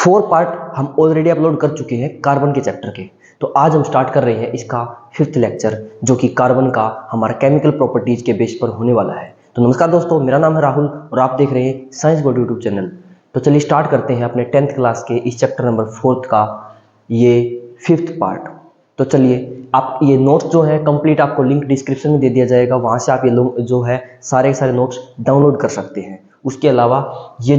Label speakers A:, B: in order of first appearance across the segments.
A: 4 part हम already upload कर चुके हैं कार्बन के चैप्टर के। तो आज हम स्टार्ट कर रहे हैं इसका 5th लेक्चर, जो कि कार्बन का हमारा केमिकल प्रॉपर्टीज के बेस पर होने वाला है। तो नमस्कार दोस्तों, मेरा नाम है राहुल और आप देख रहे हैं साइंस बोर्ड यूट्यूब चैनल। तो चलिए स्टार्ट करते हैं अपने 10th क्लास के इस चैप्टर नंबर 4 का ये 5th पार्ट। तो चलिए, आप ये नोट्स जो है कंप्लीट आपको लिंक डिस्क्रिप्शन में दे दिया जाएगा, वहाँ से आप ये जो है सारे नोट्स डाउनलोड कर सकते हैं। उसके अलावा ये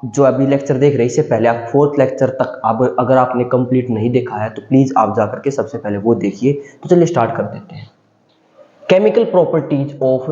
A: जो अभी लेक्चर देख रहे हैं, इससे पहले आप 4th लेक्चर तक अगर आपने कंप्लीट नहीं देखा है तो प्लीज़ आप जा करके सबसे पहले वो देखिए। तो चलिए स्टार्ट कर देते हैं। Chemical properties of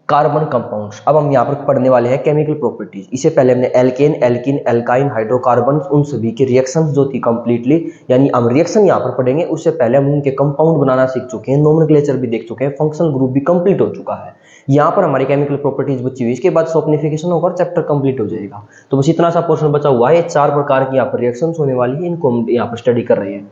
A: carbon compounds. अब हम यहाँ पर पढ़ने वाले हैं केमिकल प्रॉपर्टीज। इससे पहले हमने एल्केन, एल्कीन, एल्काइन, हाइड्रोकार्बन्स, उन सभी के रिएक्शंस जो थी कंप्लीटली, यानी हम रिएक्शन यहाँ पर पढ़ेंगे। उससे पहले हम उनके कंपाउंड बनाना सीख चुके हैं, नोमेनक्लेचर भी देख चुके हैं, फंक्शनल ग्रुप भी कंप्लीट हो चुका है। यहाँ पर हमारी केमिकल प्रॉपर्टीज बची हुई, इसके बाद सॉल्फिफिकेशन होगा और चैप्टर कंप्लीट हो जाएगा। तो बस इतना सा पोर्शन बचा हुआ है। 4 प्रकार की यहाँ पर रिएक्शंस होने वाली है, इनको हम यहाँ पर स्टडी कर रहे हैं।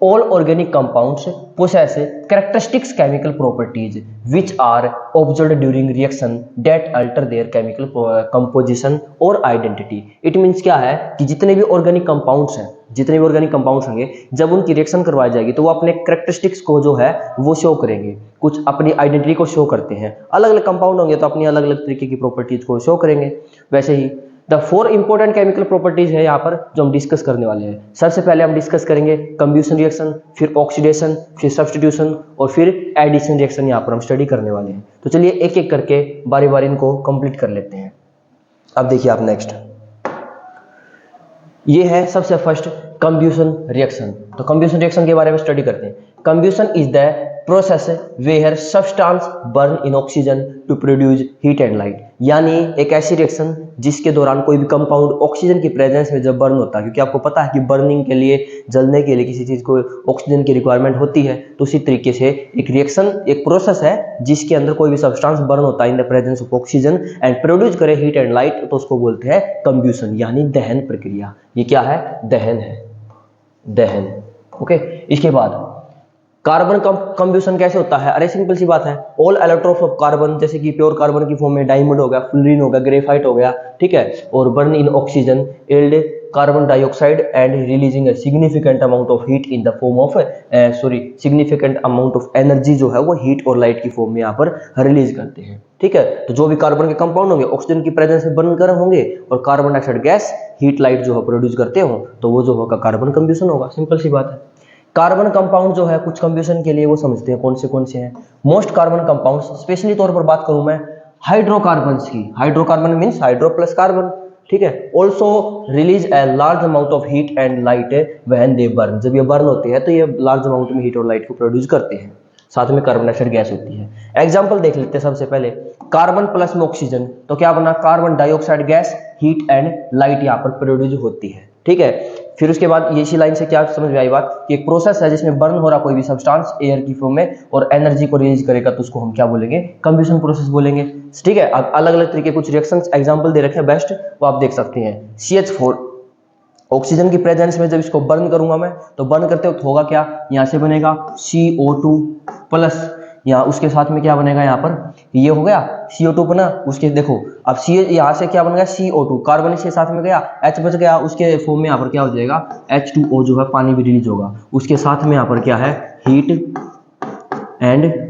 A: All organic compounds possess characteristic chemical properties which are observed during reaction that alter their chemical composition or identity. It means क्या है कि जितने भी ऑर्गेनिक कंपाउंड्स हैं, जितने भी ऑर्गेनिक कंपाउंड्स होंगे, जब उनकी रिएक्शन करवाई जाएगी तो वो अपने कैरेक्टरिस्टिक्स को जो है वो शो करेंगे, कुछ अपनी आइडेंटिटी को शो करते हैं। अलग अलग कंपाउंड होंगे तो अपनी अलग अलग तरीके की प्रॉपर्टीज को शो करेंगे। वैसे ही द 4 इंपॉर्टेंट केमिकल प्रॉपर्टीज है यहाँ पर जो हम डिस्कस करने वाले हैं। सबसे पहले हम डिस्कस करेंगे कंब्यूशन रिएक्शन, फिर ऑक्सीडेशन, फिर सब्स्टिट्यूशन और फिर एडिशन रिएक्शन यहाँ पर हम स्टडी करने वाले हैं। तो चलिए एक एक करके बारी बारी इनको कंप्लीट कर लेते हैं। अब देखिए आप नेक्स्ट, ये है सबसे फर्स्ट कंब्यूशन रिएक्शन। तो कंब्यूशन रिएक्शन के बारे में स्टडी करते हैं। Combustion is the process where substance burn in oxygen to produce heat and light. यानी एक ऐसी रिएक्शन जिसके दौरान कोई भी कंपाउंड ऑक्सीजन की प्रेजेंस में जब बर्न होता है, क्योंकि आपको पता है कि बर्निंग के लिए, जलने के लिए किसी चीज को ऑक्सीजन की रिक्वायरमेंट होती है। तो उसी तरीके से एक रिएक्शन एक प्रोसेस है जिसके अंदर कोई भी सब्सटेंस बर्न होता है इन the presence of oxygen and produce करे हीट एंड लाइट, तो उसको बोलते हैं कंब्यूशन, यानी दहन प्रक्रिया। ये क्या है? दहन है, दहन। ओके, इसके बाद कार्बन कंब्यूशन कैसे होता है? अरे सिंपल सी बात है, ऑल इलेक्ट्रॉन्स ऑफ कार्बन, जैसे कि प्योर कार्बन की फॉर्म में डायमंड हो गया, फ्लोरीन हो गया, ग्रेफाइट हो गया, ठीक है, और burn in oxygen yield carbon dioxide and releasing a significant amount of heat in the form of significant amount of energy जो है वो हीट और लाइट की फॉर्म में यहाँ पर रिलीज करते हैं। ठीक है, तो जो भी कार्बन के कंपाउंड होंगे ऑक्सीजन की प्रेजेंस में बर्न कर होंगे और carbon dioxide gas heat light जो है प्रोड्यूस करते हो, तो वो जो होगा कार्बन कंब्यूशन होगा। सिंपल सी बात है। कार्बन कंपाउंड जो है कुछ कंब्यूशन के लिए वो समझते हैं कौन से हैं। मोस्ट कार्बन कंपाउंड्स, स्पेशली तौर पर बात करूं मैं हाइड्रोकार्बन्स की। Hydrocarbon means hydro plus carbon, ठीक है। Also release a large amount of heat and light when they burn. जब ये बर्न होते हैं तो ये लार्ज अमाउंट में हीट और लाइट को प्रोड्यूस करते हैं, साथ में कार्बन डाइऑक्साइड गैस होती है। एग्जाम्पल देख लेते हैं। सबसे पहले कार्बन प्लस में ऑक्सीजन, तो क्या बना? Carbon dioxide gas, heat and light यहाँ पर प्रोड्यूस होती है, ठीक है। फिर उसके बाद ये इसी लाइन से क्या समझ में आई बात कि एक प्रोसेस है जिसमें बर्न हो रहा कोई भी सब्सटेंस एयर की फॉर्म में और एनर्जी को रिलीज करेगा, तो उसको हम क्या बोलेंगे? कंब्यूशन प्रोसेस बोलेंगे, ठीक है। अलग अलग तरीके कुछ रिएक्शंस एग्जांपल दे रखे हैं बेस्ट, वो आप देख सकते हैं। CH4 ऑक्सीजन की प्रेजेंस में जब इसको बर्न करूंगा मैं, तो बर्न करते वक्त होगा क्या? यहाँ से बनेगा CO2 प्लस, यहाँ उसके साथ में क्या बनेगा? यहाँ पर ये हो गया CO2 बना, उसके देखो अब C यहाँ से क्या बन गया? CO2, कार्बन इसके साथ में गया, H बच गया, उसके फॉर्म में यहाँ पर क्या हो जाएगा? H2O जो है पानी भी रिलीज होगा। उसके साथ में यहाँ पर क्या है? हीट एंड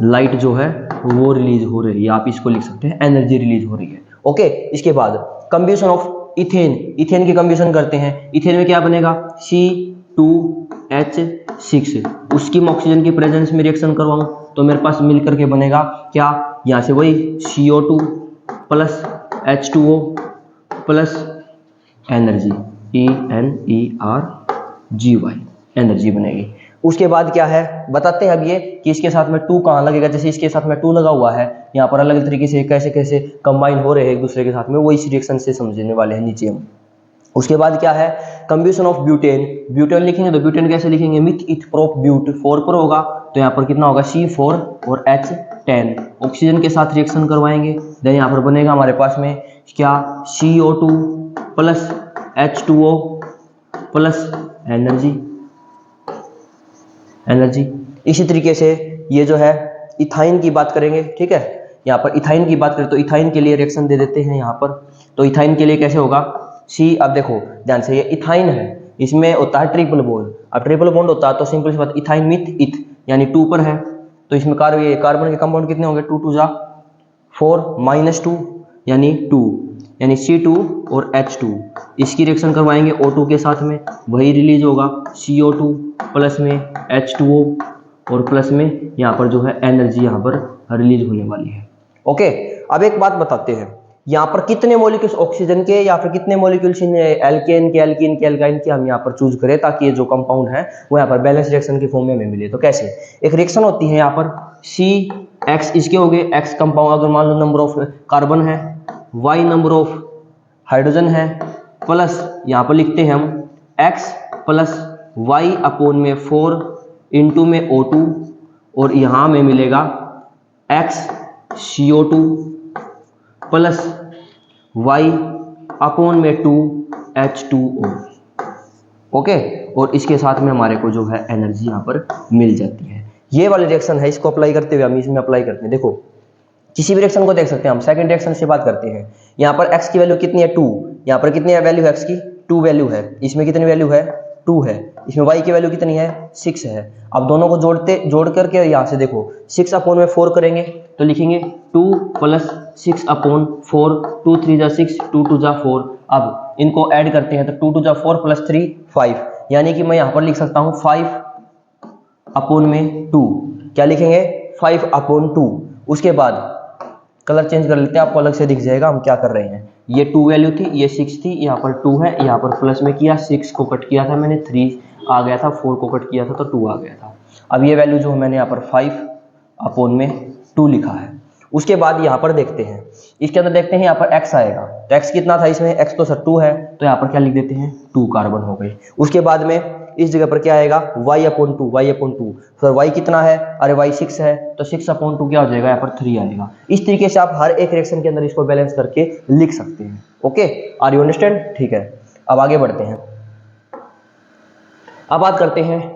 A: लाइट जो है वो रिलीज हो रही है, आप इसको लिख सकते हैं एनर्जी रिलीज हो रही है। ओके, इसके बाद कंब्यूशन ऑफ इथेन। इथेन की कंब्यूशन करते हैं। इथेन में क्या बनेगा? C2H6, उसकी मैं ऑक्सीजन की प्रेजेंस में रिएक्शन करवाऊं तो मेरे पास मिलकर के बनेगा क्या? यहाँ से वही CO2 plus H2O plus energy, ENERGY, energy बनेगी। उसके बाद क्या है बताते हैं अब ये कि इसके साथ में 2 कहाँ लगेगा। जैसे इसके साथ में 2 लगा हुआ है, यहाँ पर अलग तरीके से कैसे कैसे कंबाइन हो रहे हैं एक दूसरे के साथ में, वो इस रिएक्शन से समझने वाले हैं नीचे हम। उसके बाद क्या है? कंब्यूशन ऑफ ब्यूटेन। ब्यूटेन लिखेंगे तो ब्यूटेन कैसे लिखेंगे? मिथ इथ प्रोप ब्यूट, 4 पर होगा तो यहाँ पर कितना होगा? C4 और H10, ऑक्सीजन के साथ रिएक्शन करवाएंगे। देन यहाँ पर बनेगा हमारे पास में क्या? CO2 plus H2O plus energy. इसी तरीके से ये जो है इथाइन की बात करेंगे, ठीक है। यहाँ पर इथाइन की बात करें तो इथाइन के लिए रिएक्शन दे देते हैं यहाँ पर। तो इथाइन के लिए कैसे होगा? सी, अब देखो ध्यान से, ये इथाइन है, इसमें होता है ट्रिपल बॉन्ड। अब ट्रिपल बॉन्ड होता है तो सिंपल सी बात, इथाइन मिथ इथ यानी 2 पर है, तो इसमें कार्बन के कंपाउंड कितने होंगे, 2 2 जा 4 -2 यानी 2, यानी C2 और H2। इसकी रिएक्शन करवाएंगे O2 के साथ में, वही रिलीज होगा CO2 प्लस में H2O और प्लस में यहाँ पर जो है एनर्जी यहाँ पर रिलीज होने वाली है। ओके, अब एक बात बताते हैं, यहाँ पर कितने मॉलिक्यूल्स ऑक्सीजन के या फिर कितने मॉलिक्यूल्स एल्केन के, एल्कीन के, एल्काइन के हम यहाँ पर चूज करें ताकि ये जो कंपाउंड है वो यहाँ पर बैलेंस रिएक्शन के फॉर्म में हमें मिले। तो कैसे, एक रिएक्शन होती है यहाँ पर CX, इसके हो गए X कंपाउंड, अगर मान लो नंबर ऑफ कार्बन है, Y नंबर ऑफ हाइड्रोजन है, प्लस यहाँ पर लिखते हैं हम X प्लस Y अपॉन में 4 इंटू में O2 और यहाँ में मिलेगा X CO2 plus Y upon में 2 H2O। ओके, और इसके साथ में हमारे को जो है एनर्जी यहाँ पर मिल जाती है। ये वाली रिएक्शन है, इसको अप्लाई करते हुए हम इसमें अप्लाई करते हैं। देखो किसी भी रिएक्शन को देख सकते हैं हम, सेकंड रिएक्शन से बात करते हैं। यहाँ पर x की वैल्यू कितनी है 2, यहाँ पर कितनी वैल्यू है x की 2 वैल्यू है, इसमें कितनी वैल्यू है 2 है, इसमें y की वैल्यू कितनी है 6 है। अब दोनों को जोड़ करके यहाँ से देखो 6 अपॉन में 4 करेंगे तो लिखेंगे 2 प्लस 6 अपॉन 4, 2 3 जा 6, 2 2 जा 4। अब इनको ऐड करते हैं तो 2 2 जा 4 प्लस 3 5, यानी कि मैं यहाँ पर लिख सकता हूँ 5 अपॉन में 2, क्या लिखेंगे 5 अपॉन 2। उसके बाद कलर चेंज कर लेते हैं, आपको अलग से दिख जाएगा हम क्या कर रहे हैं। ये 2 वैल्यू थी, ये 6 थी, यहाँ पर 2 है, यहाँ पर प्लस में किया, 6 को कट किया था मैंने, 3 आ गया था, 4 को कट किया था तो 2 आ गया था। अब ये वैल्यू जो मैंने यहाँ पर 5 अपॉन में 2 लिखा है। उसके बाद यहाँ पर देखते हैं, इसके अंदर देखते हैं यहाँ पर x आएगा, तो x कितना था इसमें, x तो सर 2 है, तो यहाँ पर क्या लिख देते हैं 2 कार्बन हो गए। उसके बाद में इस जगह पर क्या आएगा y upon 2, y upon 2, sir y कितना है, अरे y 6 है, तो 6 अपॉन 2 क्या हो जाएगा, यहाँ पर 3 आएगा। इस तरीके से आप हर एक रिएक्शन के अंदर इसको बैलेंस करके लिख सकते हैं। ओके, आर यू अंडरस्टैंड, ठीक है। अब आगे बढ़ते हैं, अब बात करते हैं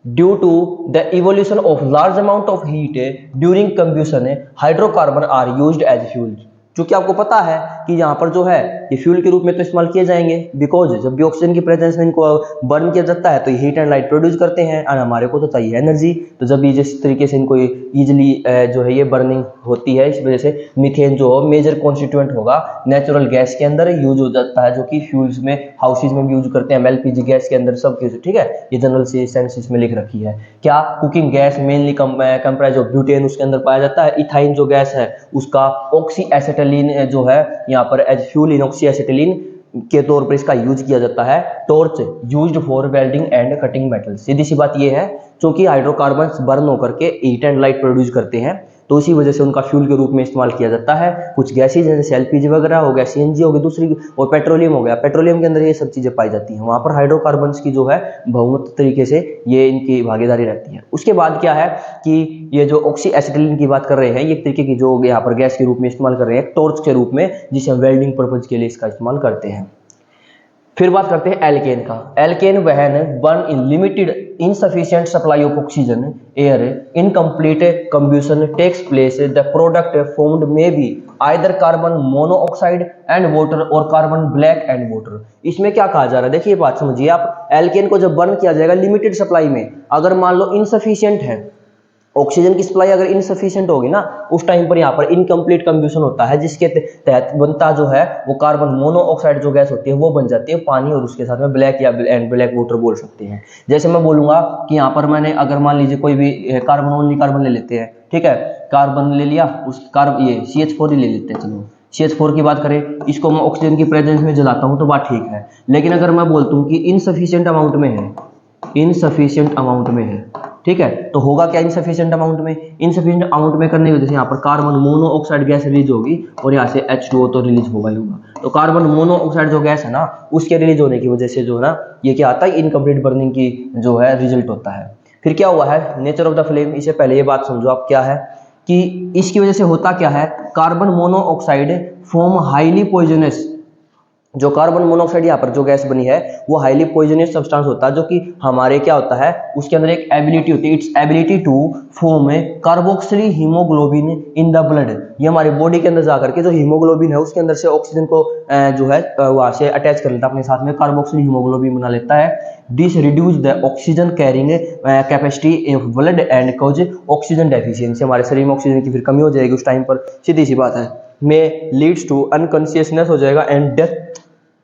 A: due to the evolution of large amount of heat during combustion hydrocarbon are used as fuel. क्योंकि आपको पता है कि यहाँ पर जो है ये फ्यूल के रूप में तो इस्तेमाल किए जाएंगे, बिकॉज जब भी ऑक्सीजन की प्रेजेंस में इनको बर्न किया जाता है तो ये हीट एंड लाइट प्रोड्यूस करते हैं और हमारे को तो चाहिए एनर्जी। तो जब ये जिस तरीके से इनको इजीली जो है ये बर्निंग होती है, इस वजह से मीथेन जो मेजर कॉन्स्टिट्यूएंट होगा नेचुरल गैस के अंदर यूज हो जाता है, जो कि फ्यूल्स में हाउसेज में भी यूज करते हैं, एलपीजी गैस के अंदर सब कुछ, ठीक है। ये जनरल सेंसेस में लिख रखी है। क्या cooking gas mainly comprise of butane उसके अंदर पाया जाता है। इथाइन जो गैस है उसका ऑक्सी एसिटिलीन जो है यहाँ पर as fuel in oxy acetylene के तौर पर इसका यूज किया जाता है। Torch used for welding and cutting metal. सीधी सी बात यह है, क्योंकि हाइड्रोकार्बन्स बर्न होकर के हीट एंड लाइट प्रोड्यूस करते हैं तो इसी वजह से उनका फ्यूल के रूप में इस्तेमाल किया जाता है। कुछ गैसेज जैसे एलपीजी वगैरह हो गया, सीएनजी हो गया दूसरी, और पेट्रोलियम हो गया, पेट्रोलियम के अंदर ये सब चीजें पाई जाती हैं। वहां पर हाइड्रोकार्बन्स की जो है बहुमत तरीके से ये इनकी भागीदारी रहती है। उसके बाद क्या है कि ये जो ऑक्सी एसिटिलीन की बात कर रहे हैं, ये एक तरीके की जो यहाँ पर गैस के रूप में इस्तेमाल कर रहे हैं, टॉर्च के रूप में, जिसे हम वेल्डिंग पर्पज के लिए इसका इस्तेमाल करते हैं। फिर बात करते हैं एल्केन का। Alkane when burn in limited insufficient supply of oxygen air incomplete combustion takes place the product formed may be either carbon monoxide and water और कार्बन ब्लैक एंड वाटर। इसमें क्या कहा जा रहा है, देखिए बात समझिए आप। एल्केन को जब बर्न किया जाएगा लिमिटेड सप्लाई में, अगर मान लो इनसफिशिएंट है ऑक्सीजन की सप्लाई, अगर इनसफिशिएंट होगी ना उस टाइम पर यहाँ पर इनकम्प्लीट कंब्यूशन होता है, जिसके तहत बनता जो है वो कार्बन मोनोऑक्साइड जो गैस होती है वो बन जाती है पानी, और उसके साथ में ब्लैक या एंड ब्लैक वाटर बोल सकते हैं। जैसे मैं बोलूंगा कि यहाँ पर मैंने अगर मान लीजिए कोई भी कार्बन ओनली कार्बन ले लेते हैं, ठीक है, कार्बन ले लिया, उस कार्बन ये CH4 ही ले लेते हैं, चलो CH4 की बात करें, इसको मैं ऑक्सीजन की प्रेजेंस में जलाता हूँ तो बात ठीक है। लेकिन अगर मैं बोलता हूँ कि इनसफिशिएंट अमाउंट में है, इनसफिशिएंट अमाउंट में है, ठीक है, तो होगा क्या इनसफिशिएंट अमाउंट में, इनसफिशिएंट अमाउंट में करने की वजह से यहाँ पर कार्बन मोनोऑक्साइड गैस रिलीज होगी और यहाँ से H2O तो रिलीज होगा ही होगा। तो कार्बन मोनोऑक्साइड जो गैस है ना उसके रिलीज होने की वजह से जो है ना ये क्या आता है, इनकम्प्लीट बर्निंग की जो है रिजल्ट होता है। फिर क्या हुआ है नेचर ऑफ द फ्लेम, इससे पहले ये बात समझो आप क्या है कि इसकी वजह से होता क्या है, carbon monoxide form highly poisonous जो कार्बन मोनोऑक्साइड यहाँ पर जो गैस बनी है वो हाईली पॉइजनस सब्सटेंस होता है, जो कि हमारे क्या होता है उसके अंदर एक एबिलिटी होती है, it's ability to form carboxyl haemoglobin in the blood. ये हमारे बॉडी के अंदर जाकर के जो हीमोग्लोबिन है उसके अंदर से ऑक्सीजन को जो है वहां से अटैच कर लेता है अपने साथ में, कार्बोक्सिल हीमोग्लोबिन बना लेता है। This reduce the oxygen carrying capacity of blood and cause oxygen deficiency. हमारे शरीर में ऑक्सीजन की फिर कमी हो जाएगी उस टाइम पर, सीधी सी बात है, में लीड्स टू अनकॉन्शियसनेस हो जाएगा एंड डेथ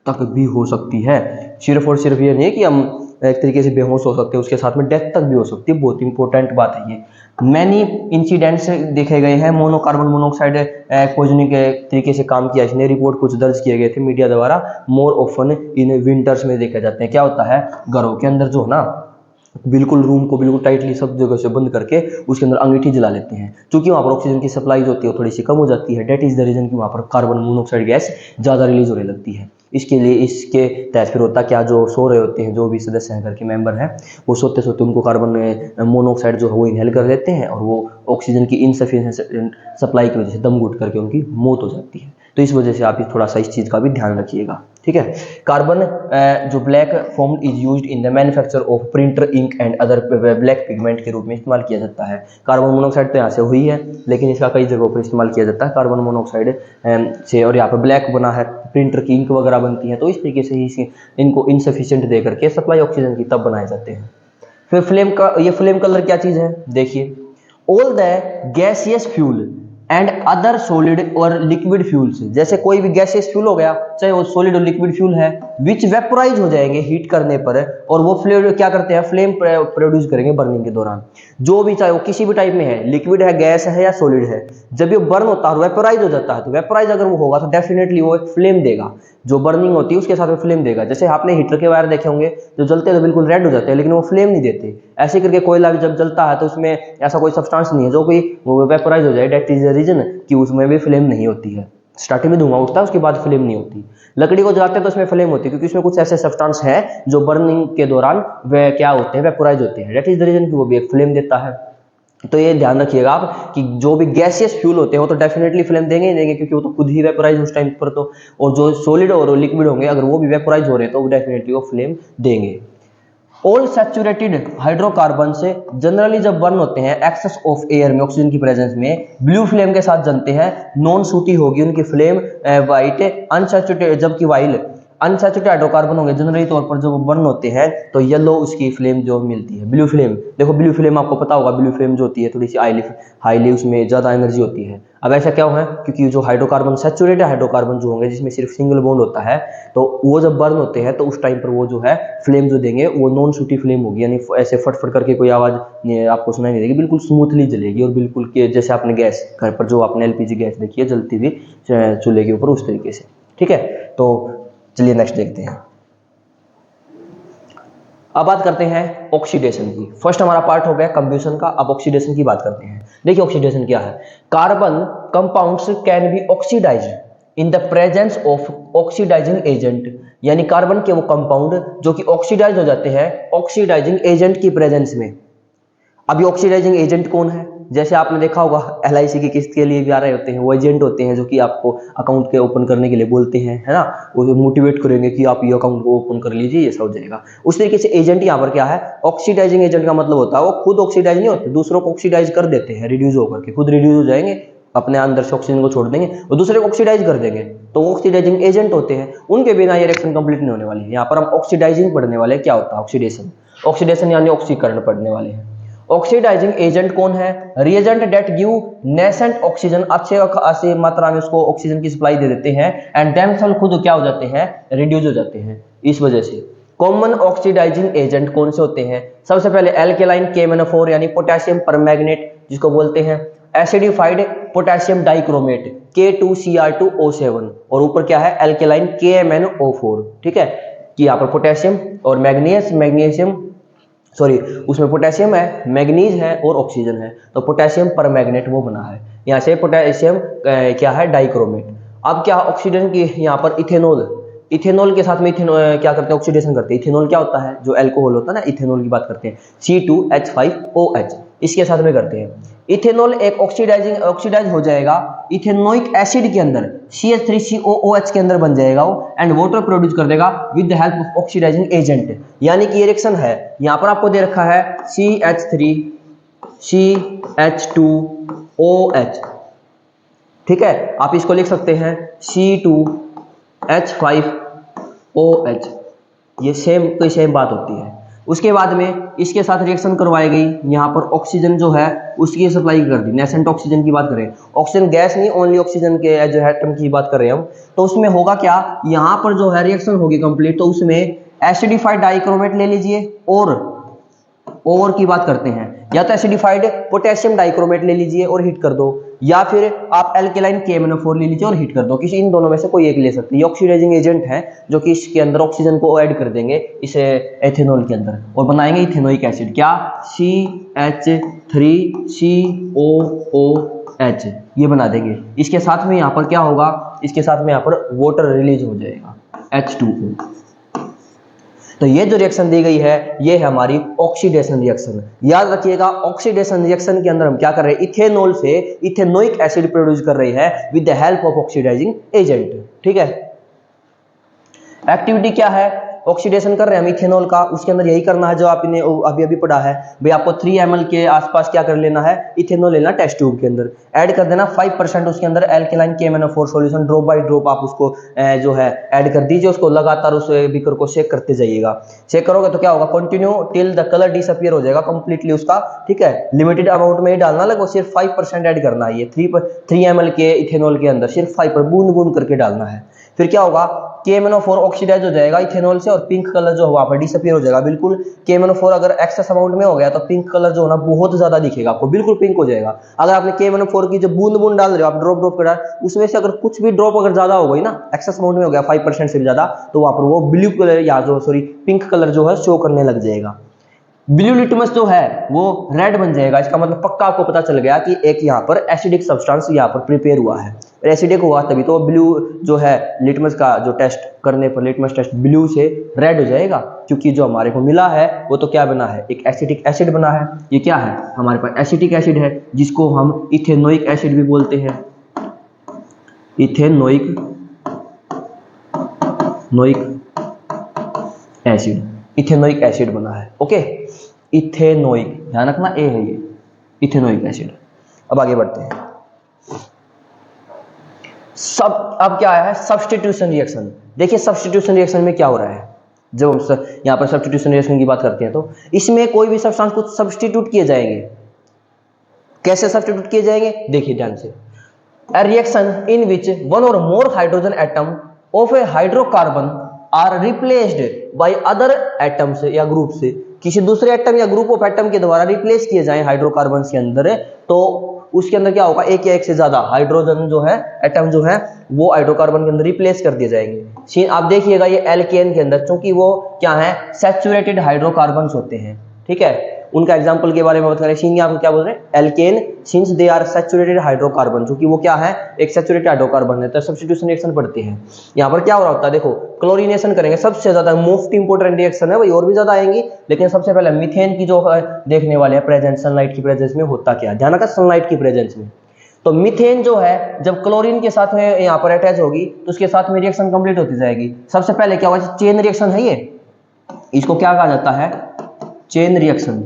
A: तक भी हो सकती है। सिर्फ और सिर्फ ये नहीं है कि हम एक तरीके से बेहोश हो सकते हैं, उसके साथ में डेथ तक भी हो सकती है। बहुत इंपॉर्टेंट बात है ये। मैनी इंसिडेंट्स देखे गए हैं मोनोकार्बन मोनोऑक्साइड पॉइजनिंग के तरीके से काम किया इसने, रिपोर्ट कुछ दर्ज किए गए थे मीडिया द्वारा। मोर ऑफन इन विंटर्स में देखे जाते हैं। क्या होता है घरों के अंदर जो है ना बिल्कुल रूम को बिल्कुल टाइटली सब जगह से बंद करके उसके अंदर अंगीठी जला लेते हैं, क्योंकि वहाँ पर ऑक्सीजन की सप्लाई जो होती है वो थोड़ी सी कम हो जाती है। डेट इज द रीजन कि वहाँ पर कार्बन मोनोऑक्साइड गैस ज़्यादा रिलीज होने लगती है। इसके लिए इसके तहत फिर होता क्या, जो सो रहे होते हैं जो भी सदस्य हैं घर के मेंबर हैं वो सोते सोते उनको कार्बन मोनोऑक्साइड जो है वो इनहेल कर लेते हैं और वो ऑक्सीजन की इनसफिशिएंट सप्लाई की वजह से दम घुट करके उनकी मौत हो जाती है। तो इस वजह से आप थोड़ा सा इस चीज़ का भी ध्यान रखिएगा, ठीक है। कार्बन जो black form is used in the manufacture of printer ink and other black pigment के रूप में इस्तेमाल किया जाता है। कार्बन मोनोऑक्साइड तो यहाँ से हुई है, लेकिन इसका कई जगहों पर इस्तेमाल किया जाता है कार्बन मोनोऑक्साइड से, और यहाँ पर ब्लैक बना है, प्रिंटर की इंक वगैरह बनती है, तो इस तरीके से ही इनको इनसफिशिएंट दे करके सप्लाई ऑक्सीजन की तब बनाए जाते हैं। फिर फ्लेम का, ये फ्लेम कलर क्या चीज़ है देखिए, all the gaseous fuel and other solid और लिक्विड फ्यूल्स, जैसे कोई भी गैसियस फ्यूल हो गया चाहे वो सॉलिड और लिक्विड फ्यूल है, विच वेपोराइज हो जाएंगे हीट करने पर, और वो फ्लेम क्या करते हैं फ्लेम प्रोड्यूस करेंगे बर्निंग के दौरान। जो भी चाहे वो किसी भी टाइप में है, लिक्विड है, गैस है या सॉलिड है, जब ये बर्न होता है वेपोराइज हो जाता है, तो वेपोराइज अगर वो होगा तो डेफिनेटली वो एक फ्लेम देगा, जो बर्निंग होती है उसके साथ में फ्लेम देगा। जैसे आपने हीटर के वायर देखे होंगे जो जलते हैं तो बिल्कुल रेड हो जाते हैं लेकिन वो फ्लेम नहीं देते, ऐसे करके कोयला भी जब जलता है तो उसमें ऐसा कोई सब्सटेंस नहीं है जो कोई वेपोराइज हो जाए, डेट इज द रीजन कि उसमें भी फ्लेम नहीं होती है। स्टार्टिंग में धुआं उठता है उसके बाद फ्लेम नहीं होती। लकड़ी को जलाते हैं तो उसमें फ्लेम होती है क्योंकि उसमें कुछ ऐसे सब्सटेंस है जो बर्निंग के दौरान वे क्या होते हैं वेपोराइज होते हैं, डेट इज द रीजन कि वो भी एक फ्लेम देता है। तो ये ध्यान रखिएगा आप कि जो भी गैसियस फ्यूल होते हैं वो तो डेफिनेटली फ्लेम देंगे ही देंगे क्योंकि वो तो खुद ही वेपोराइज उस टाइम पर, तो और जो सॉलिड और लिक्विड होंगे अगर वो भी वेपोराइज हो रहे हैं तो डेफिनेटली वो फ्लेम देंगे। ऑल सैचुरेटेड हाइड्रोकार्बन से जनरली जब बर्न होते हैं एक्सेस ऑफ एयर में ऑक्सीजन की प्रेजेंस में ब्लू फ्लेम के साथ जनते हैं, नॉन सूटी होगी उनकी फ्लेम वाइट, अनसैचुरेटेड जबकि वाइल अनसैचुरेटेड हाइड्रोकार्बन होंगे जनरली तौर पर जो बर्न होते हैं तो येलो उसकी फ्लेम जो मिलती है। ब्लू फ्लेम देखो, ब्लू फ्लेम आपको पता होगा, ब्लू फ्लेम जो होती है थोड़ी सी हाईली उसमें ज़्यादा एनर्जी होती है। अब ऐसा क्यों है, क्योंकि जो हाइड्रोकार्बन सैचुरेटेड हाइड्रोकार्बन जो होंगे जिसमें सिर्फ सिंगल बॉन्ड होता है तो वो जब बर्न होते हैं तो उस टाइम पर वो जो है फ्लेम जो देंगे वो नॉन सूटी फ्लेम होगी, यानी ऐसे फटफट करके कोई आवाज़ आपको सुनाई नहीं देगी, बिल्कुल स्मूथली जलेगी और बिल्कुल जैसे आपने गैस घर पर जो आपने एलपीजी गैस देखी है जलती हुई चूल्हे के ऊपर उस तरीके से, ठीक है। तो चलिए नेक्स्ट देखते हैं। अब बात करते हैं ऑक्सीडेशन की। फर्स्ट हमारा पार्ट हो गया कंब्यूशन का, अब ऑक्सीडेशन की बात करते हैं। देखिए ऑक्सीडेशन क्या है, carbon compounds can be oxidised in the presence of oxidising agent, यानी कार्बन के वो कंपाउंड जो कि ऑक्सीडाइज हो जाते हैं ऑक्सीडाइजिंग एजेंट की प्रेजेंस में। अब ये ऑक्सीडाइजिंग एजेंट कौन है, जैसे आपने देखा होगा LIC की किस्त के लिए भी आ रहे होते हैं, वो एजेंट होते हैं जो कि आपको अकाउंट के ओपन करने के लिए बोलते हैं, है ना, वो मोटिवेट करेंगे कि आप ये अकाउंट को ओपन कर लीजिए, ये सब हो जाएगा। उस तरीके से एजेंट यहाँ पर क्या है, ऑक्सीडाइजिंग एजेंट का मतलब होता है वो खुद ऑक्सीडाइज नहीं होते, दूसरों को ऑक्सीडाइज कर देते हैं, रिड्यूस होकर के खुद रिड्यूस हो जाएंगे, अपने अंदर से ऑक्सीजन को छोड़ देंगे और दूसरे को ऑक्सीडाइज कर देंगे, तो ऑक्सीडाइजिंग एजेंट होते हैं, उनके बिना ये रिएक्शन कंप्लीट नहीं होने वाली है। यहाँ पर हम ऑक्सीडाइजिंग पढ़ने वाले हैं, क्या होता है ऑक्सीडेशन, ऑक्सीडेशन यानी ऑक्सीकरण पढ़ने वाले हैं। ऑक्सीडाइजिंग एजेंट कौन है, reagent that give nascent oxygen, अच्छे मात्रा में उसको ऑक्सीजन की सप्लाई दे देते हैं, एंड देमसेल्फ खुद क्या हो जाते हैं, रिड्यूस हो जाते हैं। इस वजह से कॉमन ऑक्सीडाइजिंग एजेंट कौन से होते हैं, सबसे पहले एल्केलाइन KMnO4 यानी पोटेशियम परमैंगनेट जिसको बोलते हैं, एसिडिफाइड पोटेशियम डाइक्रोमेट K2Cr2O7, और ऊपर क्या है एल्केलाइन KMnO4, ठीक है, कि यहाँ पर पोटेशियम और मैग्नीशियम उसमें पोटेशियम है, मैग्नीज है और ऑक्सीजन है, तो पोटेशियम परमैंगनेट वो बना है, यहाँ से पोटेशियम क्या है डाइक्रोमेट। अब क्या ऑक्सीडेशन की यहाँ पर इथेनॉल के साथ में क्या करते हैं ऑक्सीडेशन करते हैं। इथेनॉल क्या होता है, जो अल्कोहल होता है ना, इथेनॉल की बात करते हैं, C2H5OH, इसके साथ में करते हैं। इथेनॉल एक ऑक्सीडाइज हो जाएगा इथेनोइक एसिड के अंदर, CH3COOH के अंदर बन जाएगा वो, एंड वाटर प्रोड्यूस कर देगा with the help of oxidising agent. यानी कि ये रिएक्शन है, यहाँ पर आपको दे रखा है CH3CH2OH, ठीक है, आप इसको लिख सकते हैं C2H5OH, ये सेम बात होती है। उसके बाद में इसके साथ रिएक्शन करवाई गई, यहाँ पर ऑक्सीजन जो है उसकी सप्लाई कर दी, नेसेंट ऑक्सीजन की बात करें, ऑक्सीजन गैस नहीं, ओनली ऑक्सीजन के जो एटम की बात कर रहे हैं हम। तो उसमें होगा क्या, यहाँ पर जो है रिएक्शन होगी कंप्लीट, तो उसमें एसिडिफाइड डाइक्रोमेट ले लीजिए, और की बात करते हैं, या तो एसिडिफाइड पोटेशियम डाइक्रोमेट ले लीजिए और हीट कर दो, या फिर आप एल्केलाइन KMnO4 ले लीजिए और हीट कर दो, किसी इन दोनों में से कोई एक ले सकते हैं। ये ऑक्सीडाइजिंग एजेंट है जो कि इसके अंदर ऑक्सीजन को ऐड कर देंगे इस एथेनॉल के अंदर और बनाएंगे इथेनोइक एसिड, क्या CH3COOH, ये बना देंगे। इसके साथ में यहाँ पर क्या होगा, इसके साथ में यहाँ पर वाटर रिलीज हो जाएगा H2O। तो ये जो रिएक्शन दी गई है ये है हमारी ऑक्सीडेशन रिएक्शन। याद रखिएगा ऑक्सीडेशन रिएक्शन के अंदर हम क्या कर रहे हैं, इथेनॉल से इथेनोइक एसिड प्रोड्यूस कर रही है with the help of oxidising agent, ठीक है। एक्टिविटी क्या है, ऑक्सीडेशन कर रहे हैं हम इथेनॉल का, उसके अंदर यही करना है जो आपने अभी अभी पढ़ा है भाई, आपको 3 ml के आसपास क्या कर लेना है, इथेनॉल लेना, टेस्ट ट्यूब के अंदर ऐड कर देना 5% उसके अंदर alkaline KMnO4 solution, drop by drop आप उसको जो है ऐड कर दीजिए, उसको लगातार उस बीकर को शेक करते जाइएगा। शेक करोगे तो क्या होगा, continue till the colour disappear हो जाएगा कंप्लीटली उसका, ठीक है। लिमिटेड अमाउंट में ही डालना, लगभग सिर्फ 5% ऐड करना है, ये 3 ml के इथेनॉल के अंदर सिर्फ 5 बूंद बूंद करके डालना है। फिर क्या होगा, KMnO4 ऑक्सीडाइज हो जाएगा इथेनॉल से और पिंक कलर जो वहां पर डिसअपीयर हो जाएगा बिल्कुल। KMnO4 अगर एक्सेस अमाउंट में हो गया तो पिंक कलर जो है ना बहुत ज्यादा दिखेगा आपको, बिल्कुल पिंक हो जाएगा। अगर आपने KMnO4 की जो बूंद बूंद डाल रहे हो आप, ड्रॉप कर उसमें से अगर कुछ भी ड्रॉप अगर ज्यादा हो गई ना, एक्सेस अमाउंट में हो गया 5% से भी ज्यादा, तो वहां पर वो ब्लू कलर या जो पिंक कलर जो है शो करने लग जाएगा। ब्लू लिटमस जो है वो रेड बन जाएगा, इसका मतलब पक्का आपको पता चल गया कि एक यहाँ पर एसिडिक सब्सटेंस यहाँ पर प्रिपेयर हुआ है, एसिडिक हुआ तभी तो ब्लू जो है लिटमस का जो टेस्ट करने पर लिटमस टेस्ट ब्लू से रेड हो जाएगा, क्योंकि जो हमारे को मिला है वो तो क्या बना है, एक एसिडिक एसिड बना है। ये क्या है, हमारे पास एसिटिक एसिड है जिसको हम इथेनोइक एसिड भी बोलते हैं, इथेनोइक एसिड, इथेनोइक एसिड बना है, ओके। इथेनोइक, ध्यान रखना ए है ये इथेनोइक एसिड। अब आगे बढ़ते हैं, अब क्या है, सब्स्टिट्यूशन रिएक्शन। देखिए सब्स्टिट्यूशन रिएक्शन में क्या हो रहा है, जब हम यहाँ पर सब्स्टिट्यूशन रिएक्शन की बात करते हैं तो इसमें कोई भी सब्सटेंस कुछ सब्स्टिट्यूट किए जाएंगे। कैसे सब्स्टिट्यूट किए जाएंगे, देखिए ध्यान से, a reaction in which one or more hydrogen atom of a hydrocarbon are replaced by other atoms या ग्रुप से, किसी दूसरे एटम या ग्रुप ऑफ एटम के द्वारा रिप्लेस किए जाएं हाइड्रोकार्बन के अंदर, तो उसके अंदर क्या होगा, एक या एक से ज्यादा हाइड्रोजन जो है एटम जो है वो हाइड्रोकार्बन के अंदर रिप्लेस कर दिए जाएंगे। आप देखिएगा ये एल्केन के अंदर, क्योंकि वो क्या है, सैचुरेटेड हाइड्रोकार्बन्स होते हैं, ठीक है। उनका एग्जांपल के बारे में बात करें, शीन आपको क्या बोल रहे हैं, alkane since they are saturated hydrocarbon, क्योंकि वो क्या है, एक सैचुरेटेड हाइड्रोकार्बन है, तो सब्स्टिट्यूशन रिएक्शन पढ़ते हैं। यहाँ पर क्या हो रहा होता है, देखो क्लोरीनेशन करेंगे, सबसे ज्यादा मोस्ट इंपोर्टेंट रिएक्शन है भाई, और भी ज्यादा आएंगी, लेकिन सबसे पहले मीथेन की जो देखने वाले हैं प्रेजेंट, सनलाइट की प्रेजेंस में होता क्या, ध्यान रखा सनलाइट की प्रेजेंस में। तो मीथेन जो है जब क्लोरीन के साथ में यहाँ पर अटैच होगी तो उसके साथ में रिएक्शन कंप्लीट होती जाएगी। सबसे पहले क्या होगा, चेन रिएक्शन है ये, इसको क्या कहा जाता है, चेन रिएक्शन,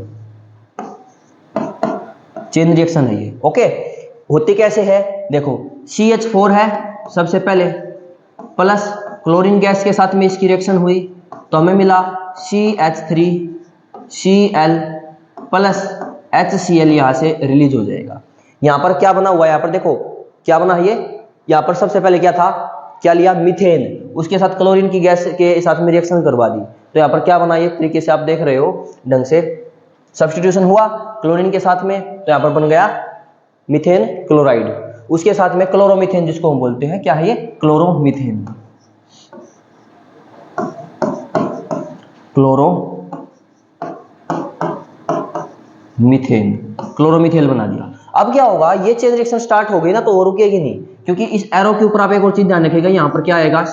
A: चेन रिएक्शन है ये, ओके। होती कैसे है, देखो CH4 है सबसे पहले, प्लस क्लोरीन गैस के साथ में इसकी रिएक्शन हुई तो हमें मिला CH3Cl प्लस HCl, यहां से रिलीज हो जाएगा। यहां पर क्या बना हुआ है, यहां पर देखो क्या बना है ये, यहां पर सबसे पहले क्या था, क्या लिया, मीथेन, उसके साथ क्लोरीन की गैस के साथ में रिएक्शन करवा दी, तो यहां पर क्या बना, ये तरीके से आप देख रहे हो ढंग से, सब्स्टिट्यूशन हुआ क्लोरीन के साथ में, तो यहां पर बन गया मीथेन क्लोराइड, उसके साथ में क्लोरोमीथेन जिसको हम बोलते हैं, क्या है ये, क्लोरोमीथेन, क्लोरोमीथेन बना दिया। अब क्या होगा, ये चेन रिएक्शन स्टार्ट हो गई ना तो वो रुकेगी नहीं, क्योंकि इस एरो के ऊपर आप एक और चीज ध्यान रखिएगा, यहां पर क्या आएगा,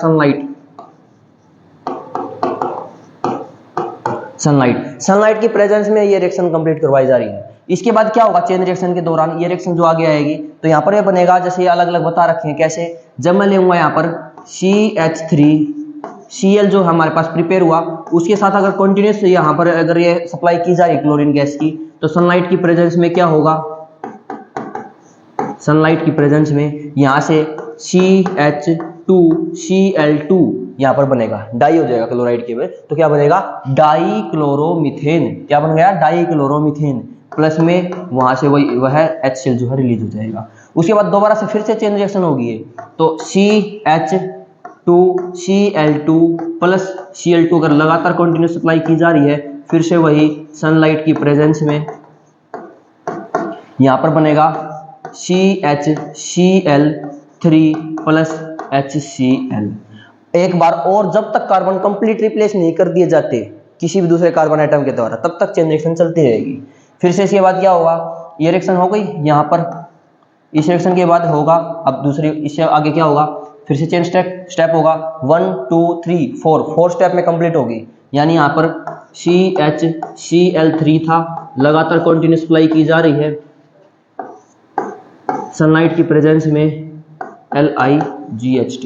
A: सनलाइट की प्रेजेंस में ये रिएक्शन कंप्लीट करवाई जा रही है। इसके बाद क्या होगा चेन रिएक्शन के दौरान, ये रिएक्शन जो आगे आएगी तो यहाँ पर ये बनेगा, जैसे ये अलग अलग बता रखे हैं कैसे। जब मैं लूंगा यहाँ पर CH3Cl जो हमारे पास प्रिपेयर हुआ, उसके साथ अगर कंटिन्यूस यहाँ पर अगर ये सप्लाई की जा रही क्लोरीन गैस की, तो सनलाइट की प्रेजेंस में क्या होगा, सनलाइट की प्रेजेंस में यहाँ से CH2Cl2 यहाँ पर बनेगा, डाई हो जाएगा क्लोराइड के में, तो क्या बनेगा डाई क्लोरोमीथेन। क्या बन गया डाई क्लोरोमीथेन, प्लस में वहां से वह HCl जो है रिलीज हो जाएगा। उसके बाद दोबारा से फिर से चेन रिएक्शन होगी है, तो CH2Cl2 प्लस Cl2 अगर लगातार कंटिन्यूस सप्लाई की जा रही है, फिर से वही सनलाइट की प्रेजेंस में यहाँ पर बनेगा CHCl3 प्लस HCl। एक बार और जब तक कार्बन कंप्लीट रिप्लेस नहीं कर दिए जाते किसी भी दूसरे कार्बन आइटम के द्वारा, तब तक चेन रिएक्शन चलती रहेगी। फिर से इसके बाद क्या होगा, ये रिएक्शन हो गई यहाँ पर, इस रिएक्शन के बाद होगा अब दूसरी, इससे आगे क्या होगा, फिर से चेन स्टेप होगा 1 2 3 4 स्टेप में कंप्लीट होगी। यानी यहाँ पर CHCl3 था, लगातार कंटिन्यूस सप्लाई की जा रही है सनलाइट की प्रेजेंस में LiGHT,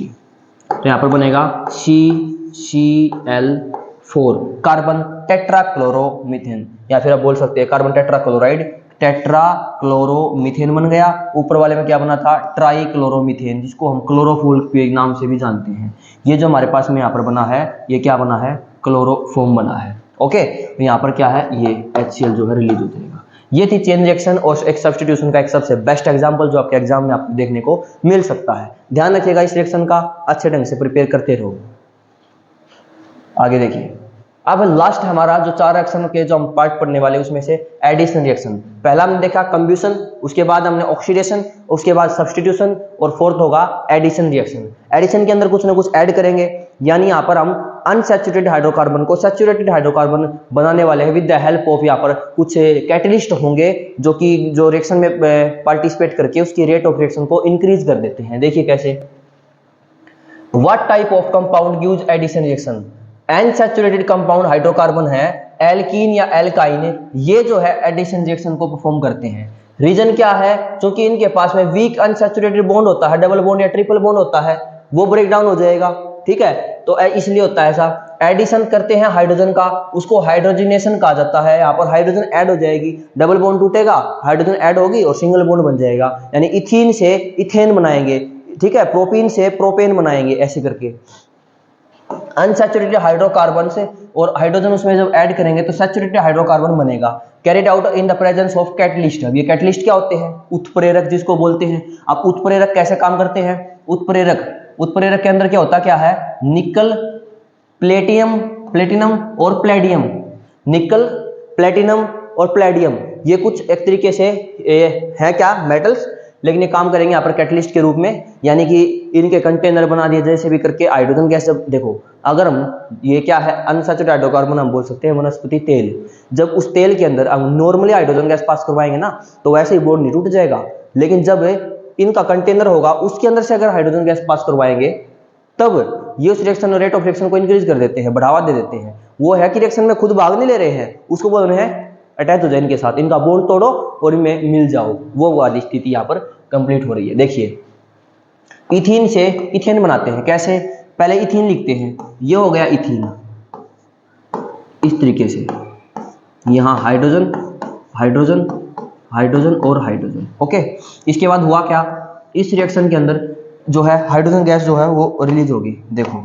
A: तो यहाँ पर बनेगा CCl4 कार्बन टेट्राक्लोरोमीथेन, या फिर आप बोल सकते हैं कार्बन टेट्राक्लोराइड, टेट्राक्लोरोमीथेन बन गया। ऊपर वाले में क्या बना था ट्राइक्लोरोमीथेन, जिसको हम क्लोरोफॉर्म के नाम से भी जानते हैं। ये जो हमारे पास में यहाँ पर बना है, ये क्या बना है क्लोरोफॉर्म बना है। ओके, तो यहाँ पर क्या है, ये HCl जो है रिलीज हो जाएगा। ये थी चेन रिएक्शन और एक सब्स्टिट्यूशन का एक सबसे बेस्ट एग्जांपल जो आपके एग्जाम में आपको देखने को मिल सकता है। ध्यान रखिएगा इस रिएक्शन का, अच्छे ढंग से प्रिपेयर करते रहो। आगे देखिए, अब लास्ट हमारा जो 4 रिएक्शन के जो हम पार्ट पढ़ने वाले उसमें से एडिशन रिएक्शन। पहला हमने देखा कंब्यूशन, उसके बाद हमने ऑक्सीडेशन, उसके बाद सब्स्टिट्यूशन, और फोर्थ होगा एडिशन रिएक्शन। एडिशन के अंदर कुछ ना कुछ ऐड करेंगे, यानी यहाँ पर हम अनसैचुरेटेड हाइड्रोकार्बन को सैचुरेटेड हाइड्रोकार्बन बनाने वाले हैं विद द हेल्प ऑफ, यहाँ पर कुछ कैटलिस्ट होंगे जो रिएक्शन में पार्टिसिपेट करके उसकी रेट ऑफ रिएक्शन को इंक्रीज कर देते हैं। देखिए कैसे, what type of compound gives addition reaction. Unsaturated compound hydrocarbon है, एल्कीन या एल्काइन, ये जो है एडिशन रिएक्शन को परफॉर्म करते हैं। रीजन क्या है, क्योंकि इनके पास में वीक अनसैचुरेटेड बॉन्ड होता है, डबल बॉन्ड या ट्रिपल बॉन्ड होता है, वो ब्रेक डाउन हो जाएगा। ठीक है, तो इसलिए होता है ऐसा। एडिशन करते हैं हाइड्रोजन का, उसको हाइड्रोजनेशन कहा जाता है। यहाँ पर हाइड्रोजन ऐड हो जाएगी, डबल बॉन्ड टूटेगा, हाइड्रोजन ऐड होगी और सिंगल बॉन्ड बन जाएगा, यानी इथीन से इथेन बनाएंगे। ठीक है, प्रोपीन से प्रोपेन बनाएंगे, ऐसे करके। अनसैचुरेटेड हाइड्रोकार्बन से और हाइड्रोजन उसमें जब ऐड करेंगे तो सैचुरेटेड हाइड्रोकार्बन बनेगा। Carried out in the presence of catalyst. अब ये कैटलिस्ट क्या होते हैं, उत्प्रेरक जिसको बोलते हैं। अब उत्प्रेरक कैसे काम करते हैं, उत्प्रेरक के अंदर क्या होता क्या है, निकल, प्लेटिनम और प्लेडियम। निकल, प्लेटिनम और प्लेडियम ये कुछ एक तरीके से है क्या मेटल्स, लेकिन ये काम करेंगे यहाँ पर कैटलिस्ट के रूप में, यानी कि इनके कंटेनर बना दिए जैसे भी करके हाइड्रोजन गैस। जब देखो, अगर हम ये क्या है अनसैचुरेटेड हाइड्रोकार्बन हम बोल सकते हैं वनस्पति तेल, जब उस तेल के अंदर हम नॉर्मली हाइड्रोजन गैस पास करवाएंगे ना, तो वैसे ही बॉन्ड नहीं टूट जाएगा। लेकिन जब इनका कंटेनर होगा उसके अंदर से अगर हाइड्रोजन गैस पास करवाएंगे, तब ये उस रिएक्शन रेट ऑफ रिएक्शन को इंक्रीज कर देते हैं, बढ़ावा दे देते हैं। वो है कि रिएक्शन में खुद भाग नहीं ले रहे हैं, उसको बोल रहे हैं अटैच हो जाए इनके साथ, इनका बॉन्ड तोड़ो और इनमें मिल जाओ, वो वाली स्थिति यहाँ पर कंप्लीट हो रही है। देखिए, इथीन से इथेन बनाते हैं कैसे, पहले इथीन लिखते हैं, ये हो गया इथीन, इस तरीके से, यहाँ हाइड्रोजन हाइड्रोजन हाइड्रोजन और हाइड्रोजन। ओके, इसके बाद हुआ क्या, इस रिएक्शन के अंदर जो है हाइड्रोजन गैस जो है वो रिलीज होगी। देखो,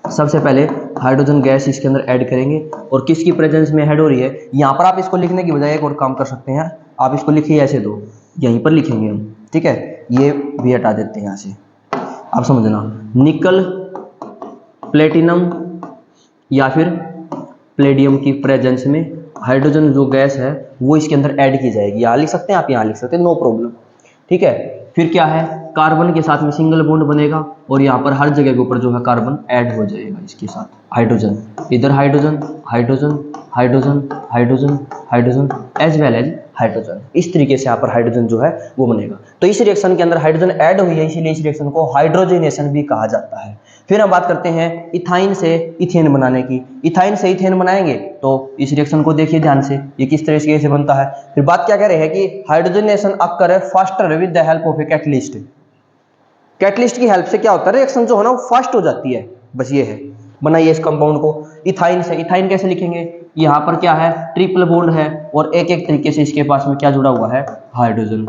A: सबसे पहले हाइड्रोजन गैस इसके अंदर ऐड करेंगे, और किसकी प्रेजेंस में ऐड हो रही है। यहाँ पर आप इसको लिखने की बजाय एक और काम कर सकते हैं, आप इसको लिखिए ऐसे दो, यहीं पर लिखेंगे हम। ठीक है, ये भी हटा देते हैं यहाँ से, आप समझना। निकल, प्लेटिनम या फिर प्लेडियम की प्रेजेंस में हाइड्रोजन जो गैस है वो इसके अंदर ऐड की जाएगी। यहाँ लिख सकते हैं आप, यहाँ लिख सकते हैं, नो प्रॉब्लम। ठीक है, फिर क्या है, कार्बन के साथ में सिंगल बॉन्ड बनेगा और यहाँ पर हर जगह के ऊपर जो है कार्बन ऐड हो जाएगा इसके साथ, हाइड्रोजन, इधर hydrogen hydrogen hydrogen hydrogen hydrogen as well as hydrogen. इस तरीके से यहाँ पर हाइड्रोजन जो है वो बनेगा। तो इस रिएक्शन के अंदर हाइड्रोजन ऐड हुई है, इसीलिए इस रिएक्शन को हाइड्रोजनेशन भी कहा जाता है। फिर हम बात करते हैं इथाइन से इथेन बनाने की। इथाइन से इथेन बनाएंगे तो इस रिएक्शन को देखिए ध्यान से, ये किस तरीके से बनता है। फिर बात क्या कह रहे हैं कि hydrogenation occur faster with the help of a catalyst. Catalyst की हेल्प से क्या होता है, रिएक्शन जो है ना वो फास्ट हो जाती है। बस ये है, बनाइए इस कंपाउंड को इथाइन से। इथाइन कैसे लिखेंगे, यहाँ पर क्या है, ट्रिपल बॉन्ड है और एक एक तरीके से इसके पास में क्या जुड़ा हुआ है, हाइड्रोजन।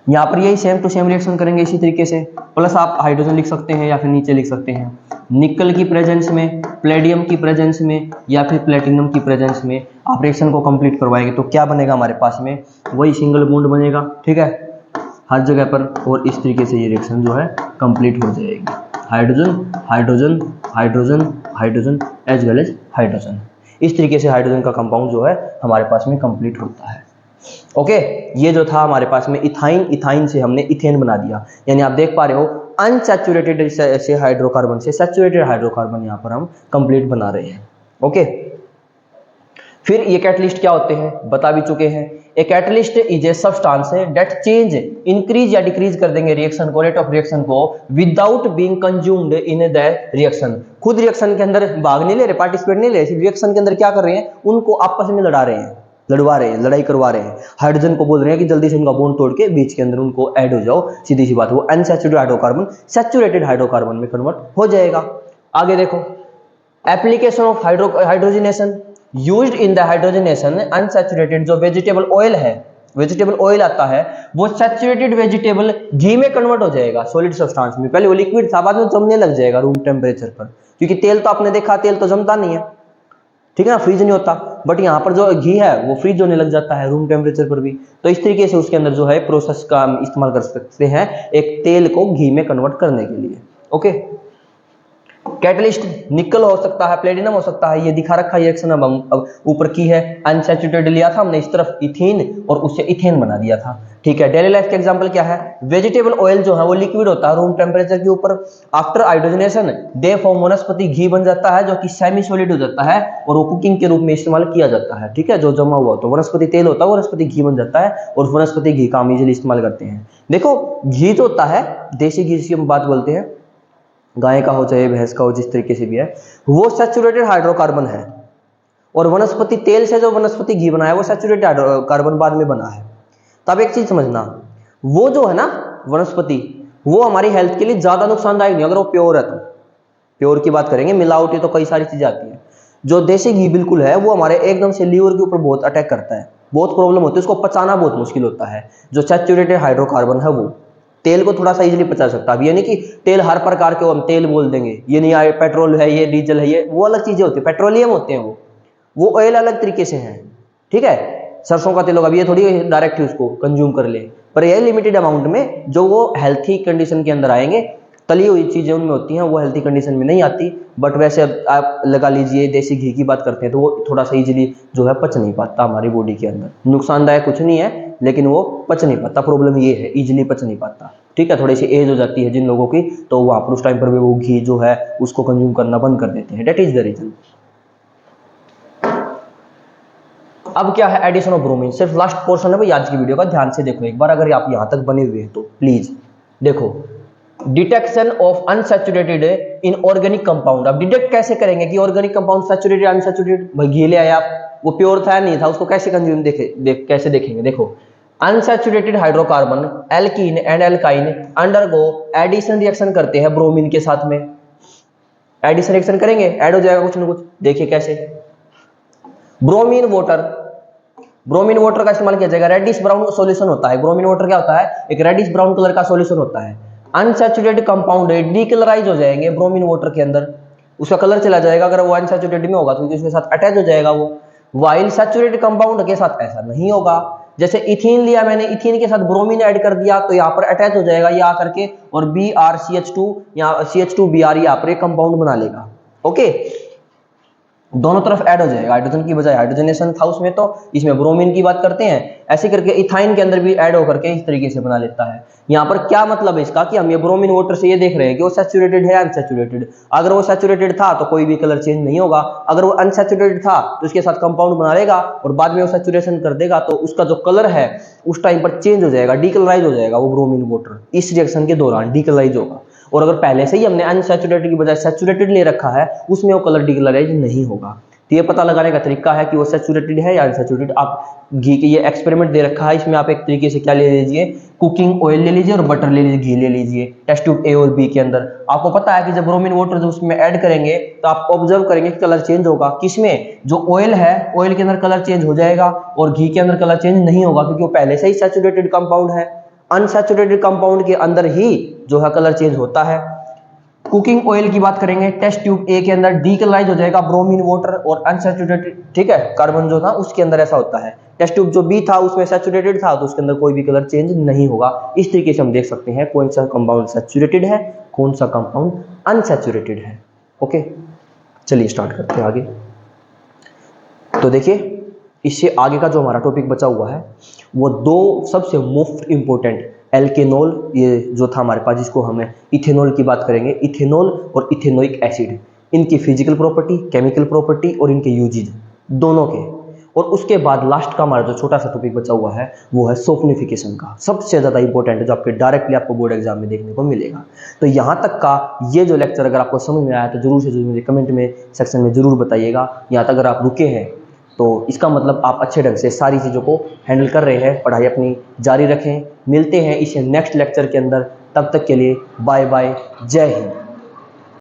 A: यहाँ पर यही सेम टू सेम रिएक्शन करेंगे इसी तरीके से, प्लस आप हाइड्रोजन लिख सकते हैं या फिर नीचे लिख सकते हैं निकल की प्रेजेंस में, प्लेडियम की प्रेजेंस में या फिर प्लेटिनम की प्रेजेंस में आप रिएक्शन को कंप्लीट करवाएंगे तो क्या बनेगा हमारे पास में, वही सिंगल बॉन्ड बनेगा। ठीक है, हर जगह पर, और इस तरीके से ये रिएक्शन जो है कंप्लीट हो जाएगी। Hydrogen hydrogen hydrogen hydrogen as well as hydrogen, इस तरीके से हाइड्रोजन का कंपाउंड जो है हमारे पास में कंप्लीट होता है। ओके, ये जो था हमारे पास में इथाइन, इथाइन से हमने इथेन बना दिया। यानी आप देख पा रहे हो अनसैचुरेटेड से हाइड्रोकार्बन से सैचुरेटेड हाइड्रोकार्बन यहाँ पर हम कंप्लीट बना रहे हैं। ओके, फिर ये कैटलिस्ट क्या होते हैं बता भी चुके हैं। A catalyst is a substance that change, increase या डिक्रीज कर देंगे रिएक्शन को, रेट ऑफ रिएक्शन को without being consumed in the reaction. खुद रिएक्शन के अंदर भाग नहीं ले रहे, पार्टिसिपेट नहीं ले रहे, रिएक्शन के अंदर क्या कर रहे हैं, उनको आपस में लड़ा रहे हैं, लड़वा रहे हैं, लड़ाई करवा रहे हैं। हाइड्रोजन को बोल रहे हैं कि जल्दी से इनका बॉन्ड तोड़ के बीच के अंदर उनको ऐड हो जाओ, सीधी सी बात, वो अनसैचुरेटेड हाइड्रोकार्बन सैचुरेटेड हाइड्रोकार्बन में कन्वर्ट हो जाएगा। आगे देखो, application of hydrogenation used in the hydrogenation unsaturated जो वेजिटेबल ऑयल है, वेजिटेबल ऑयल आता है वो सैचुरेटेड वेजिटेबल घी में कन्वर्ट हो जाएगा सॉलिड सब्सटेंस में। पहले वो लिक्विड था, बाद में जमने लग जाएगा रूम टेम्परेचर पर, क्योंकि तेल तो आपने देखा तेल तो जमता नहीं है, ठीक है ना, फ्रीज नहीं होता, बट यहाँ पर जो घी है वो फ्रीज होने लग जाता है रूम टेम्परेचर पर भी। तो इस तरीके से उसके अंदर जो है प्रोसेस का हम इस्तेमाल कर सकते हैं एक तेल को घी में कन्वर्ट करने के लिए। ओके, कैटलिस्ट निकल हो सकता है, प्लेटिनम हो सकता है, ये दिखा रखा है रिएक्शन अब ऊपर की है। अनसैचुरेटेड लिया था हमने इस तरफ इथीन और उससे इथेन बना दिया था। ठीक है, डेली लाइफ के एग्जांपल क्या है, वेजिटेबल ऑयल जो है वो लिक्विड होता है रूम टेम्परेचर के ऊपर, आफ्टर हाइड्रोजनेशन दे फॉर्म वनस्पति घी बन जाता है जो कि सेमी सॉलिड हो जाता है और वो कुकिंग के रूप में इस्तेमाल किया जाता है। ठीक है, जो जमा हुआ तो वनस्पति तेल होता है, वनस्पति घी बन जाता है और वनस्पति घी का हम इजीली इस्तेमाल करते हैं। देखो घी जो होता है, देसी घी की हम बात बोलते हैं, गाय का हो चाहे भैंस का हो, जिस तरीके से भी है, वो सैचुरेटेड हाइड्रोकार्बन है, और वनस्पति तेल से जो वनस्पति घी बना है वो सैचुरेटेड हाइड्रोकार्बन बाद में बना है। तब एक चीज समझना, वो जो है ना वनस्पति, वो हमारी हेल्थ के लिए ज्यादा नुकसानदायक नहीं अगर वो प्योर है तो। प्योर की बात करेंगे, मिलावटी तो कई सारी चीजें आती है। जो देसी घी बिल्कुल है वो हमारे एकदम से लीवर के ऊपर बहुत अटैक करता है, बहुत प्रॉब्लम होती है, उसको पचाना बहुत मुश्किल होता है। जो सैचुरेटेड हाइड्रोकार्बन है वो तेल को थोड़ा सा इजीली पचा सकता है। अब ये नहीं कि तेल हर प्रकार के हम तेल बोल देंगे, ये नहीं आए पेट्रोल है, ये डीजल है, ये वो अलग चीजें होती है, पेट्रोलियम होते हैं वो ऑयल अलग तरीके से हैं। ठीक है, सरसों का तेल होगा, अब ये थोड़ी डायरेक्ट उसको कंज्यूम कर ले, पर ये लिमिटेड अमाउंट में जो वो हेल्थी कंडीशन के अंदर आएंगे। तली हुई चीजें उनमें होती हैं, वो हेल्थी कंडीशन में नहीं आती। बट वैसे आप लगा लीजिए देसी घी की बात करते हैं तो वो थोड़ा सा इजीली जो है पच नहीं पाता हमारी बॉडी के अंदर। नुकसानदायक कुछ नहीं है, लेकिन वो पच नहीं पाता, प्रॉब्लम ये है इजीली पच नहीं पाता। ठीक है, थोड़ी सी एज हो जाती है जिन लोगों की, तो वहां पर उस टाइम पर भी वो घी जो है उसको कंज्यूम करना बंद कर देते हैं। That is the reason. अब क्या है, एडिशन ऑफ ब्रोमीन, सिर्फ लास्ट पोर्शन है भाई आज की वीडियो का, ध्यान से देखो एक बार, अगर आप यहां तक बने हुए हैं तो प्लीज देखो। Detection of unsaturated in organic compound. अब डिटेक्ट कैसे करेंगे कि ऑर्गेनिक कंपाउंड सैचुरेटेड अनसैचुरेटेड, भाई घी ले आए आप, वो प्योर था नहीं था, उसको कैसे कंज्यूम कैसे देखेंगे। देखो, unsaturated hydrocarbon alkene and alkyne undergo addition reaction करते हैं ब्रोमीन के साथ में। एडिशन रिएक्शन करेंगे, ऐड हो जाएगा कुछ ना कुछ। देखिए कैसे, ब्रोमीन वाटर, ब्रोमीन वाटर का इस्तेमाल किया जाएगा। रेडिश ब्राउन सॉल्यूशन होता है, ब्रोमीन वाटर क्या होता है, एक रेडिश ब्राउन कलर का सॉल्यूशन होता है। अनसैचुरेटेड कंपाउंड डीकलराइज हो जाएंगे ब्रोमीन वाटर के अंदर, उसका कलर चला जाएगा अगर वो अनसैचुरेटेड में होगा तो उसके साथ अटैच हो जाएगा वो। वाइल सैचुरेटेड कंपाउंड के साथ ऐसा नहीं होगा। जैसे इथीन लिया मैंने, इथीन के साथ ब्रोमीन ऐड कर दिया तो यहाँ पर अटैच हो जाएगा ये आकर के, और BrCH2 या CH2Br यहाँ पर एक कंपाउंड बना लेगा। ओके, दोनों तरफ ऐड हो जाएगा, हाइड्रोजन की बजाय हाइड्रोजनेशन था उसमें, तो इसमें ब्रोमीन की बात करते हैं। ऐसे करके इथाइन के अंदर भी ऐड होकर के इस तरीके से बना लेता है। यहाँ पर क्या मतलब है इसका कि हम ये ब्रोमीन वाटर से ये देख रहे हैं कि वो सैचुरेटेड है या अनसैचुरेटेड। अगर वो सैचुरेटेड था तो कोई भी कलर चेंज नहीं होगा, अगर वो अनसैचुरेटेड था तो इसके साथ कंपाउंड बना लेगा और बाद में वो सैचुरेशन कर देगा तो उसका जो कलर है उस टाइम पर चेंज हो जाएगा, डीकलराइज हो जाएगा वो ब्रोमीन वाटर इस रिएक्शन के दौरान डीकलराइज होगा। और अगर पहले से ही हमने अनसैचुरेटेड की बजाय सैचुरेटेड ले रखा है उसमें वो कलर डीकलराइज नहीं होगा। तो ये पता लगाने का तरीका है कि वो सैचुरेटेड है या अनसैचुरेटेड। आप घी के ये एक्सपेरिमेंट दे रखा है, इसमें आप एक तरीके से क्या ले लीजिए, कुकिंग ऑयल ले लीजिए और बटर ले लीजिए, घी ले लीजिए। टेस्ट ट्यूब ए और बी के अंदर आपको पता है कि जब ब्रोमीन वाटर जब उसमें ऐड करेंगे तो आप ऑब्जर्व करेंगे कि कलर चेंज होगा। किसमें, जो ऑयल है ऑयल के अंदर कलर चेंज हो जाएगा और घी के अंदर कलर चेंज नहीं होगा क्योंकि वो पहले से ही सैचुरेटेड कंपाउंड है। अनसैचुरेटेड कंपाउंड के अंदर ही जो है कलर चेंज होता है। कुकिंग ऑयल की बात करेंगे, टेस्ट ट्यूब ए के अंदर डीकलराइज हो जाएगा ब्रोमीन वाटर और अनसैचुरेटेड, ठीक है, कार्बन जो था उसके अंदर ऐसा होता है। टेस्ट ट्यूब जो बी था उसमें सैचुरेटेड था तो उसके अंदर कोई भी कलर चेंज नहीं होगा। इस तरीके से हम देख सकते हैं कौन सा कंपाउंड सैचुरेटेड है, कौन सा कंपाउंड अनसैचुरेटेड है। ओके, चलिए स्टार्ट करते हैं आगे। तो देखिए इससे आगे का जो हमारा टॉपिक बचा हुआ है वो दो सबसे मोस्ट इंपॉर्टेंट, एल्केनॉल ये जो था हमारे पास, जिसको हमें इथेनॉल की बात करेंगे, इथेनॉल और इथेनोइक एसिड, इनकी फिजिकल प्रॉपर्टी, केमिकल प्रॉपर्टी और इनके यूजेज दोनों के। और उसके बाद लास्ट का हमारा जो छोटा सा टॉपिक बचा हुआ है वो है सोफनिफिकेशन का, सबसे ज़्यादा इंपॉर्टेंट है जो आपके डायरेक्टली आपको बोर्ड एग्जाम में देखने को मिलेगा। तो यहाँ तक का ये जो लेक्चर अगर आपको समझ में आया तो जरूर से जरूर मुझे कमेंट में सेक्शन में जरूर बताइएगा। यहाँ तक अगर आप रुके हैं तो इसका मतलब आप अच्छे ढंग से सारी चीज़ों को हैंडल कर रहे हैं, पढ़ाई अपनी जारी रखें। मिलते हैं इसे नेक्स्ट लेक्चर के अंदर, तब तक के लिए बाय बाय, जय हिंद।